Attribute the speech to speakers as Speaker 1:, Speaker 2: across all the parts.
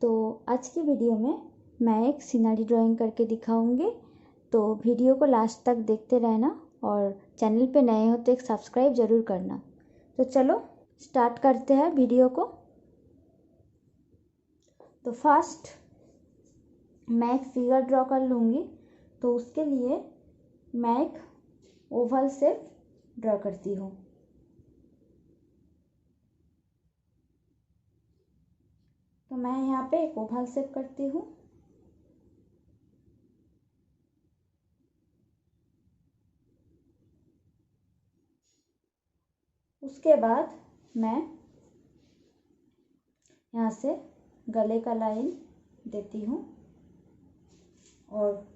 Speaker 1: तो आज की वीडियो में मैं एक सीनरी ड्राइंग करके दिखाऊंगी। तो वीडियो को लास्ट तक देखते रहना और चैनल पे नए हो तो एक सब्सक्राइब ज़रूर करना। तो चलो स्टार्ट करते हैं वीडियो को। तो फर्स्ट मैं एक फिगर ड्रॉ कर लूँगी। तो उसके लिए मैं एक ओवल शेप ड्रॉ करती हूँ। तो मैं यहाँ पे एक ओवल शेप करती हूँ। उसके बाद मैं यहाँ से गले का लाइन देती हूँ और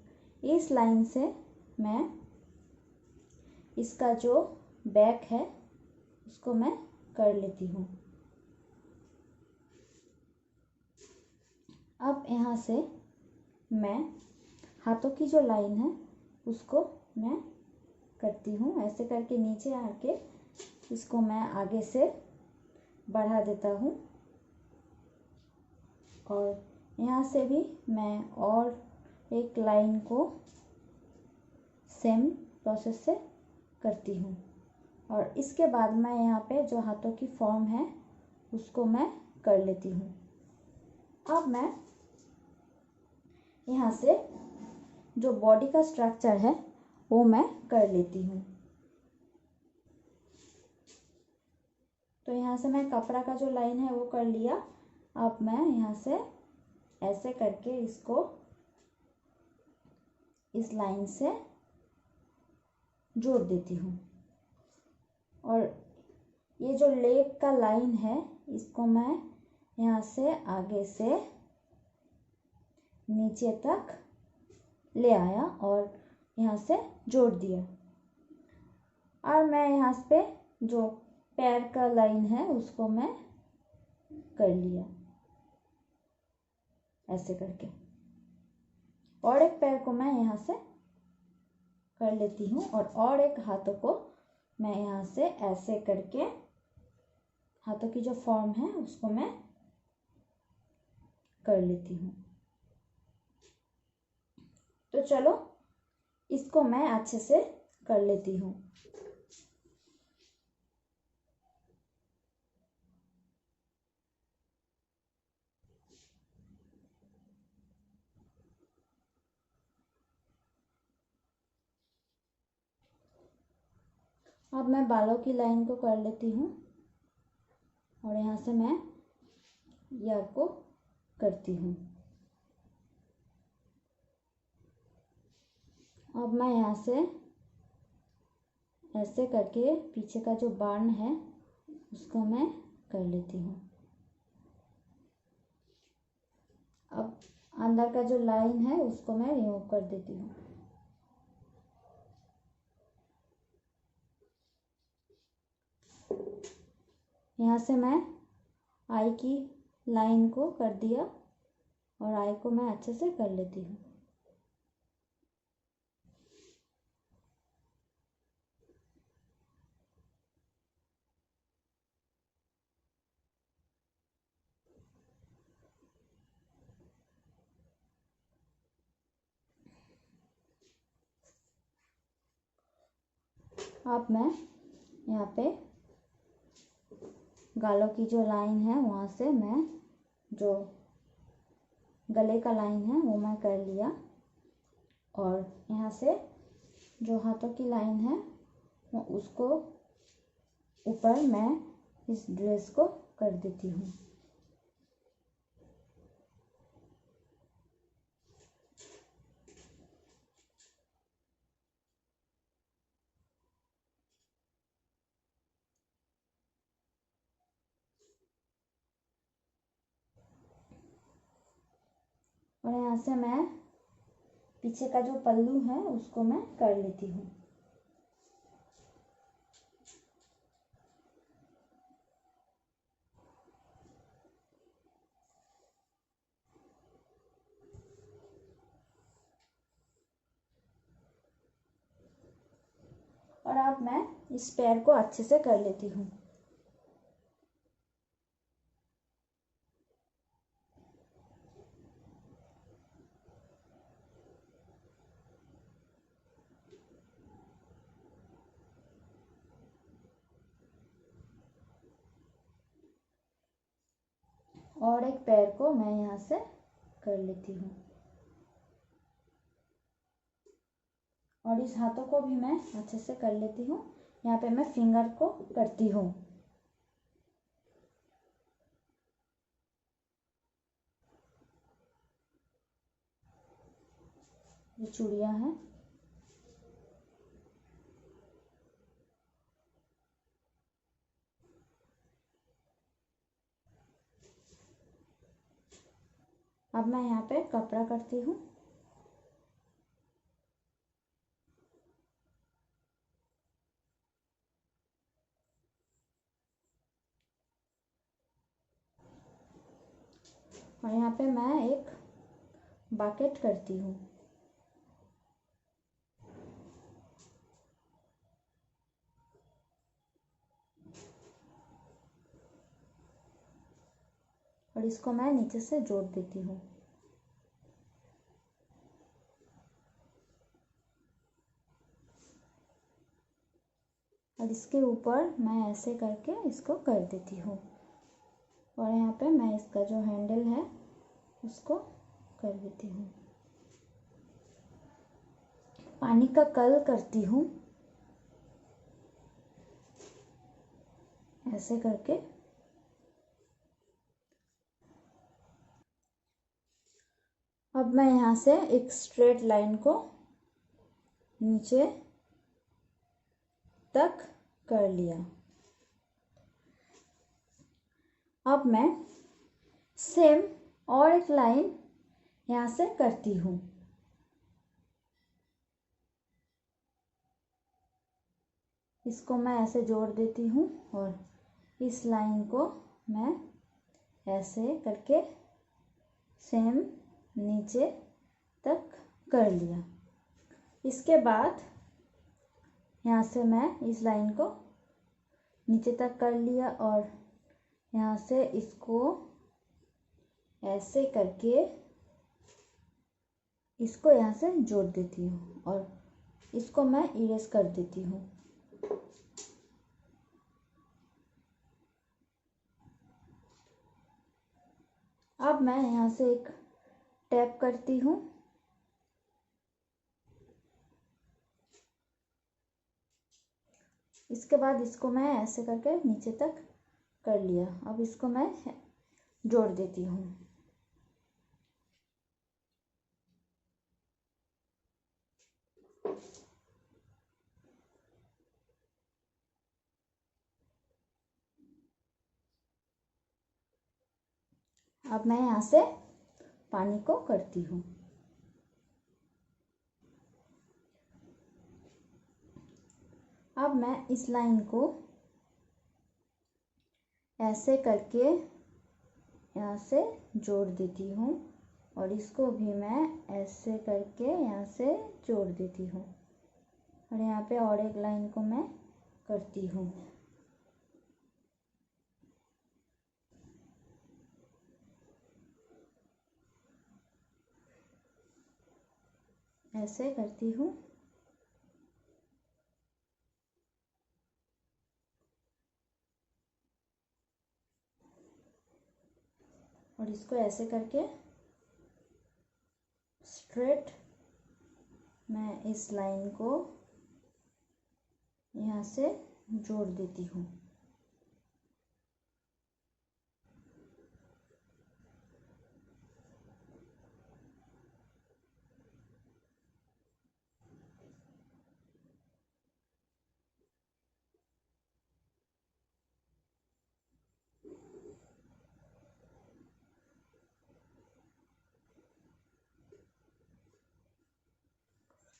Speaker 1: इस लाइन से मैं इसका जो बैक है उसको मैं कर लेती हूँ। अब यहाँ से मैं हाथों की जो लाइन है उसको मैं करती हूँ। ऐसे करके नीचे आके इसको मैं आगे से बढ़ा देता हूँ और यहाँ से भी मैं और एक लाइन को सेम प्रोसेस से करती हूँ। और इसके बाद मैं यहाँ पे जो हाथों की फॉर्म है उसको मैं कर लेती हूँ। अब मैं यहाँ से जो बॉडी का स्ट्रक्चर है वो मैं कर लेती हूँ। तो यहाँ से मैं कपड़ा का जो लाइन है वो कर लिया। अब मैं यहाँ से ऐसे करके इसको इस लाइन से जोड़ देती हूँ और ये जो लेग का लाइन है इसको मैं यहाँ से आगे से नीचे तक ले आया और यहाँ से जोड़ दिया। और मैं यहाँ पे जो पैर का लाइन है उसको मैं कर लिया ऐसे करके और एक पैर को मैं यहाँ से कर लेती हूँ और एक हाथों को मैं यहाँ से ऐसे करके हाथों की जो फॉर्म है उसको मैं कर लेती हूँ। तो चलो इसको मैं अच्छे से कर लेती हूँ। अब मैं बालों की लाइन को कर लेती हूँ और यहाँ से मैं ईयर को करती हूँ। अब मैं यहाँ से ऐसे करके पीछे का जो बार्न है उसको मैं कर लेती हूँ। अब अंदर का जो लाइन है उसको मैं रिमूव कर देती हूँ। यहाँ से मैं आई की लाइन को कर दिया और आई को मैं अच्छे से कर लेती हूँ। अब मैं यहाँ पे गालों की जो लाइन है वहाँ से मैं जो गले का लाइन है वो मैं कर लिया और यहाँ से जो हाथों की लाइन है वो उसको ऊपर मैं इस ड्रेस को कर देती हूँ। और यहाँ से मैं पीछे का जो पल्लू है उसको मैं कर लेती हूँ। और अब मैं इस पैर को अच्छे से कर लेती हूँ। और एक पैर को मैं यहाँ से कर लेती हूँ और इस हाथों को भी मैं अच्छे से कर लेती हूँ। यहाँ पे मैं फिंगर को करती हूँ। ये चूड़ियाँ हैं। अब मैं यहाँ पे कपड़ा करती हूँ। और यहाँ पे मैं एक बकेट करती हूँ। और इसको मैं नीचे से जोड़ देती हूँ। और इसके ऊपर मैं ऐसे करके इसको कर देती हूँ। और यहाँ पे मैं इसका जो हैंडल है उसको कर देती हूँ। पानी का कल करती हूँ ऐसे करके। अब मैं यहाँ से एक स्ट्रेट लाइन को नीचे तक कर लिया। अब मैं सेम और एक लाइन यहाँ से करती हूँ। इसको मैं ऐसे जोड़ देती हूँ और इस लाइन को मैं ऐसे करके सेम नीचे तक कर लिया। इसके बाद यहाँ से मैं इस लाइन को नीचे तक कर लिया और यहाँ से इसको ऐसे करके इसको यहाँ से जोड़ देती हूँ और इसको मैं इरेज कर देती हूँ। अब मैं यहाँ से एक टैप करती हूँ। इसके बाद इसको मैं ऐसे करके नीचे तक कर लिया। अब इसको मैं जोड़ देती हूँ। अब मैं यहाँ से पानी को करती हूँ। अब मैं इस लाइन को ऐसे करके यहाँ से जोड़ देती हूँ और इसको भी मैं ऐसे करके यहाँ से जोड़ देती हूँ और यहाँ पे और एक लाइन को मैं करती हूँ। ऐसे करती हूँ और इसको ऐसे करके स्ट्रेट मैं इस लाइन को यहाँ से जोड़ देती हूँ।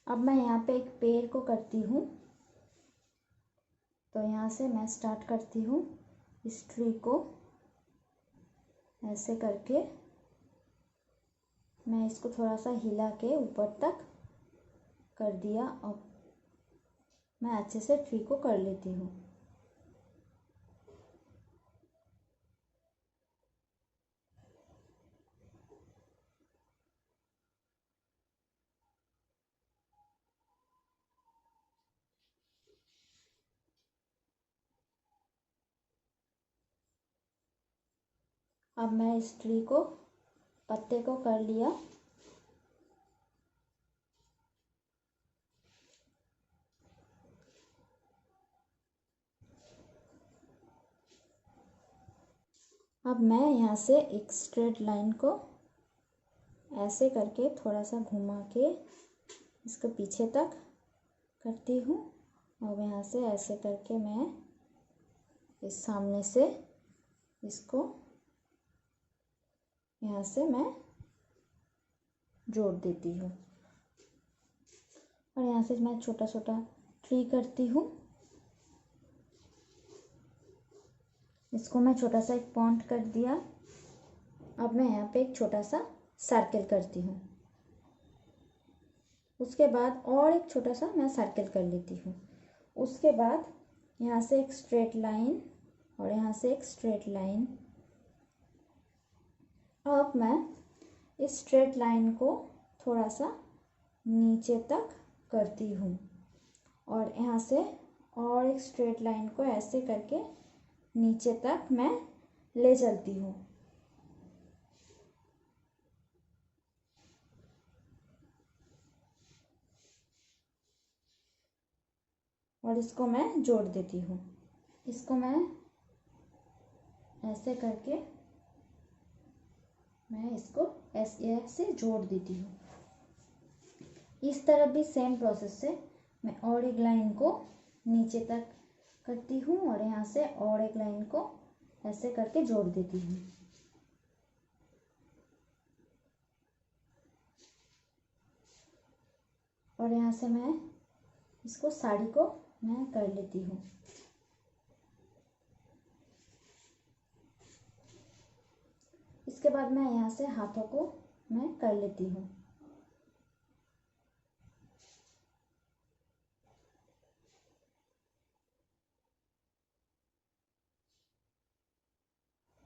Speaker 1: अब मैं यहाँ पे एक पेड़ को करती हूँ। तो यहाँ से मैं स्टार्ट करती हूँ इस ट्री को ऐसे करके मैं इसको थोड़ा सा हिला के ऊपर तक कर दिया। अब मैं अच्छे से ट्री को कर लेती हूँ। अब मैं इस ट्री को, पत्ते को कर लिया। अब मैं यहाँ से एक स्ट्रेट लाइन को ऐसे करके थोड़ा सा घुमा के इसको पीछे तक करती हूँ, और यहाँ से ऐसे करके मैं इस सामने से इसको यहाँ से मैं जोड़ देती हूँ, और यहाँ से मैं छोटा छोटा ट्री करती हूँ। इसको मैं छोटा सा एक पॉइंट कर दिया। अब मैं यहाँ पे एक छोटा सा सर्कल करती हूँ। उसके बाद और एक छोटा सा मैं सर्कल कर लेती हूँ। उसके बाद यहाँ से एक स्ट्रेट लाइन और यहाँ से एक स्ट्रेट लाइन। अब मैं इस स्ट्रेट लाइन को थोड़ा सा नीचे तक करती हूँ, और यहाँ से और एक स्ट्रेट लाइन को ऐसे करके नीचे तक मैं ले चलती हूँ, और इसको मैं जोड़ देती हूँ। इसको मैं ऐसे करके मैं इसको ऐसे जोड़ देती हूँ। इस तरफ भी सेम प्रोसेस से मैं और एक लाइन को नीचे तक करती हूँ, और यहाँ से और एक लाइन को ऐसे करके जोड़ देती हूँ। और यहाँ से मैं इसको साड़ी को मैं कर लेती हूँ। इसके बाद मैं यहाँ से हाथों को मैं कर लेती हूँ।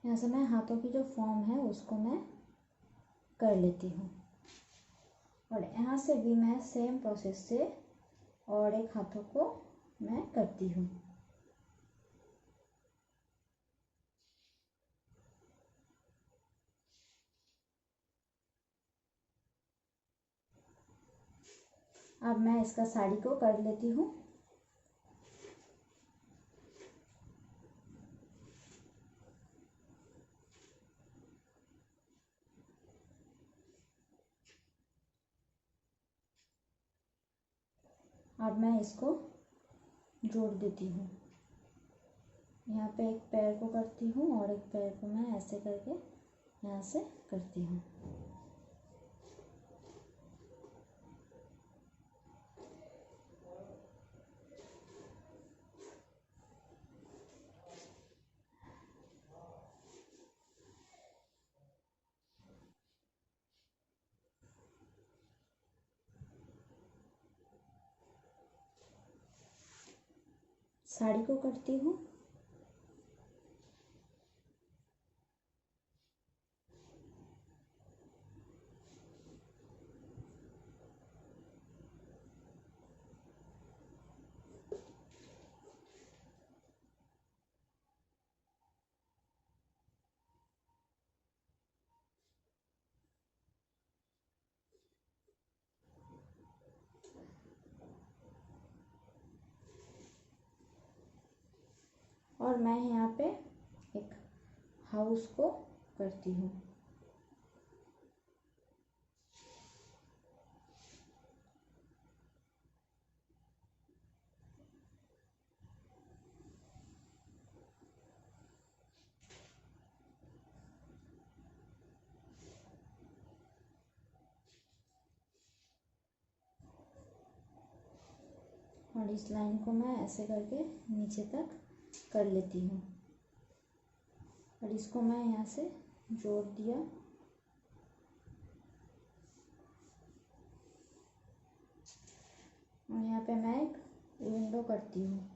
Speaker 1: यहाँ से मैं हाथों की जो फॉर्म है उसको मैं कर लेती हूँ, और यहाँ से भी मैं सेम प्रोसेस से और एक हाथों को मैं करती हूँ। अब मैं इसका साड़ी को कर लेती हूँ। अब मैं इसको जोड़ देती हूँ। यहाँ पे एक पैर को करती हूँ और एक पैर को मैं ऐसे करके यहाँ से करती हूँ। साड़ी को करती हूँ। और मैं यहाँ पे एक हाउस को करती हूँ। और इस लाइन को मैं ऐसे करके नीचे तक कर लेती हूँ, और इसको मैं यहाँ से जोड़ दिया। और यहाँ पे मैं एक विंडो करती हूँ।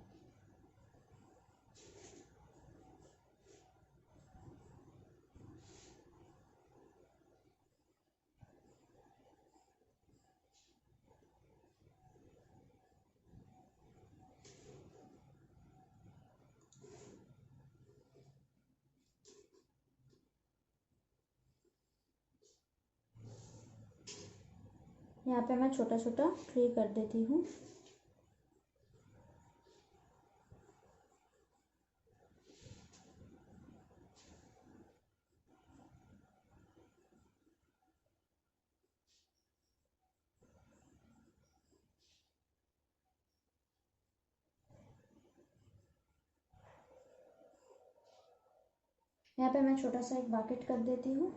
Speaker 1: यहाँ पे मैं छोटा छोटा ट्री कर देती हूँ। यहाँ पे मैं छोटा सा एक बकेट कर देती हूँ।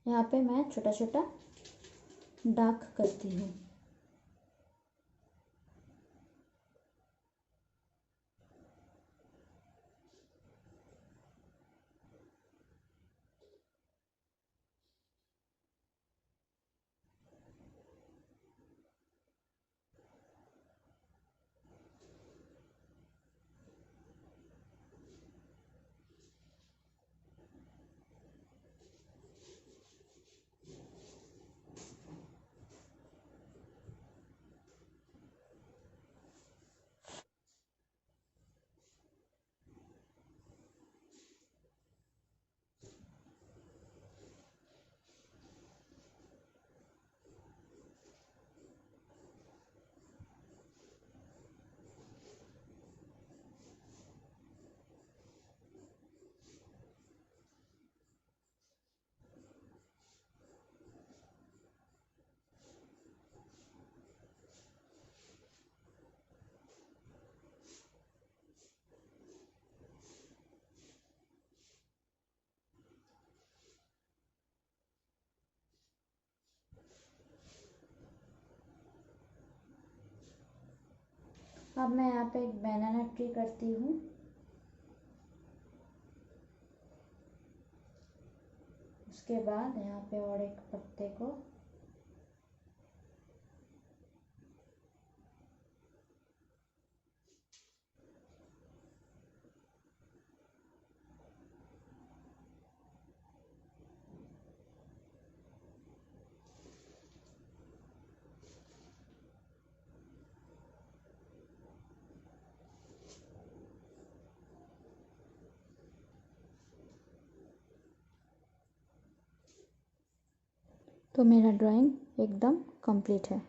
Speaker 1: यहाँ पे मैं छोटा छोटा डार्क करती हूँ। अब मैं यहाँ पे एक बनाना ट्री करती हूँ। उसके बाद यहाँ पे और एक पत्ते को तो मेरा ड्राइंग एकदम कंप्लीट है।